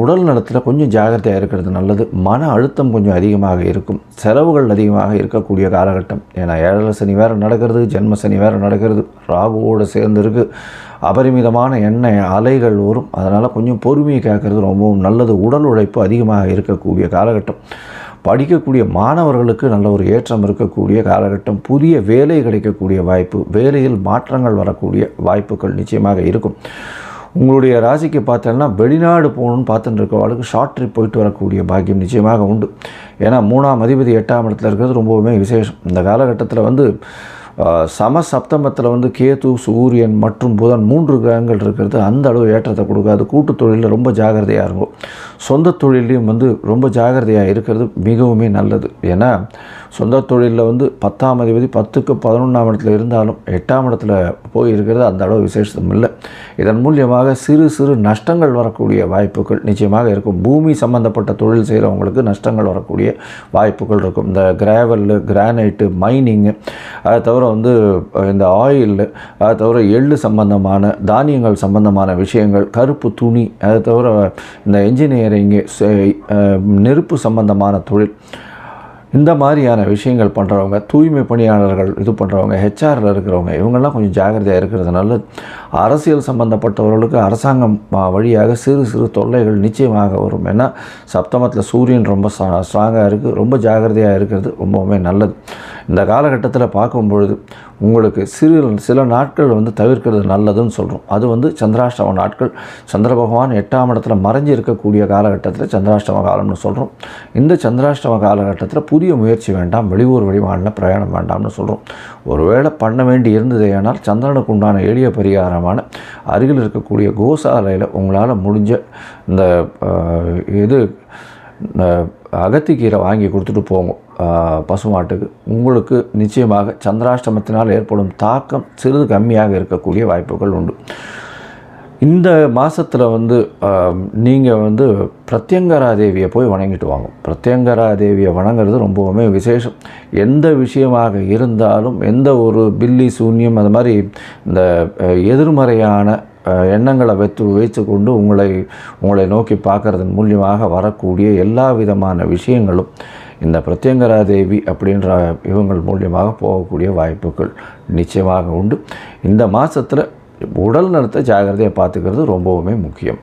உடல் நலத்தில் கொஞ்சம் ஜாகிரதையாக இருக்கிறது நல்லது. மன அழுத்தம் கொஞ்சம் அதிகமாக இருக்கும், செலவுகள் அதிகமாக இருக்கக்கூடிய காலகட்டம். ஏன்னா 7 சனி வேறு நடக்கிறது, ஜென்ம சனி வேறு நடக்கிறது, ராகுவோடு சேர்ந்து இருக்குது. அபரிமிதமான எண்ணெய் அலைகள் வரும். அதனால் கொஞ்சம் பொறுமையை கேட்குறது ரொம்பவும் நல்லது. உடல் உழைப்பு அதிகமாக இருக்கக்கூடிய காலகட்டம். படிக்கக்கூடிய மாணவர்களுக்கு நல்ல ஒரு ஏற்றம் இருக்கக்கூடிய காலகட்டம். புதிய வேலை கிடைக்கக்கூடிய வாய்ப்பு, வேலையில் மாற்றங்கள் வரக்கூடிய வாய்ப்புகள் நிச்சயமாக இருக்கும். உங்களுடைய ராசிக்கு பார்த்தோன்னா வெளிநாடு போகணுன்னு பார்த்துட்டு இருக்கவங்களுக்கு ஷார்ட் ட்ரிப் போயிட்டு வரக்கூடிய பாக்கியம் நிச்சயமாக உண்டு. ஏன்னா 3ஆம் அதிபதி 8ஆம் இடத்துல இருக்கிறது ரொம்பவுமே விசேஷம். இந்த காலகட்டத்தில் சமசப்தமத்தில் கேது, சூரியன் மற்றும் புதன் 3 கிரகங்கள் இருக்கிறது அந்த அளவு ஏற்றத்தை கொடுக்காது. கூட்டு தொழிலில் ரொம்ப ஜாகிரதையாக இருக்கும். சொந்த தொழிலையும் ரொம்ப ஜாகிரதையாக இருக்கிறது மிகவுமே நல்லது. ஏன்னா சொந்த தொழிலில் 10ஆம் அதிபதி 10க்கு 11ஆம் இடத்துல இருந்தாலும் 8ஆம் இடத்துல போய் இருக்கிறது அந்த அளவு விசேஷம் இல்லை. இதன் மூலியமாக சிறு சிறு நஷ்டங்கள் வரக்கூடிய வாய்ப்புகள் நிச்சயமாக இருக்கும். பூமி சம்பந்தப்பட்ட தொழில் செய்கிறவங்களுக்கு நஷ்டங்கள் வரக்கூடிய வாய்ப்புகள் இருக்கும். இந்த கிராவல், கிரானைட்டு, மைனிங்கு, அதை தவிர இந்த ஆயில், அதை தவிர எள்ளு சம்பந்தமான தானியங்கள் சம்பந்தமான விஷயங்கள், கருப்பு துணி, அதை தவிர இந்த என்ஜினியரிங்கு, நெருப்பு சம்பந்தமான தொழில், இந்த மாதிரியான விஷயங்கள் பண்ணுறவங்க, தூய்மை பணியாளர்கள் இது பண்ணுறவங்க, ஹெச்ஆரில் இருக்கிறவங்க, இவங்கெல்லாம் கொஞ்சம் ஜாகிரதையாக இருக்கிறது நல்லது. அரசியல் சம்பந்தப்பட்டவர்களுக்கு அரசாங்கம் வழியாக சிறு சிறு தொல்லைகள் நிச்சயமாக வரும். ஏன்னா சப்தமத்தில் சூரியன் ரொம்ப ஸ்ட்ராங்காக இருக்குது. ரொம்ப ஜாகிரதையாக இருக்கிறது ரொம்பவுமே நல்லது. இந்த காலகட்டத்தில் பார்க்கும்பொழுது உங்களுக்கு சில நாட்கள் தவிர்க்கிறது நல்லதுன்னு சொல்கிறோம். அது சந்திராஷ்டம நாட்கள். சந்திர பகவான் 8ஆம் இடத்துல மறைஞ்சி இருக்கக்கூடிய காலகட்டத்தில் சந்திராஷ்டம காலம்னு சொல்கிறோம். இந்த சந்திராஷ்டம காலகட்டத்தில் புதிய முயற்சி வேண்டாம், வெளியூர் வெளிமாநில பிரயாணம் வேண்டாம்னு சொல்கிறோம். ஒருவேளை பண்ண வேண்டி இருந்தது ஆனால் சந்திரனுக்கு உண்டான எளிய பரிகாரமான அருகில் இருக்கக்கூடிய கோசாலையில் உங்களால் முடிஞ்ச இந்த அகத்திக்கீரை வாங்கி கொடுத்துட்டு போங்க பசுமாட்டுக்கு. உங்களுக்கு நிச்சயமாக சந்திராஷ்டமத்தினால் ஏற்படும் தாக்கம் சிறிது கம்மியாக இருக்கக்கூடிய வாய்ப்புகள் உண்டு. இந்த மாதத்தில் நீங்கள் பிரத்யங்கரா தேவியை போய் வணங்கிட்டு வாங்க. பிரத்யங்கரா தேவியை வணங்குறது ரொம்பவுமே விசேஷம். எந்த விஷயமாக இருந்தாலும், எந்த ஒரு பில்லி சூன்யம் அது மாதிரி இந்த எதிர்மறையான எண்ணங்களை வைத்து கொண்டு உங்களை நோக்கி பார்க்கறதன் மூலியமாக வரக்கூடிய எல்லா விதமான விஷயங்களும் இந்த பிரத்யங்கரா தேவி அப்படின்ற இவங்கள் மூலியமாக போகக்கூடிய வாய்ப்புகள் நிச்சயமாக உண்டு. இந்த மாதத்தில் உடல் நலத்தை ஜாகிரதையாக பார்த்துக்கிறது ரொம்பவுமே முக்கியம்.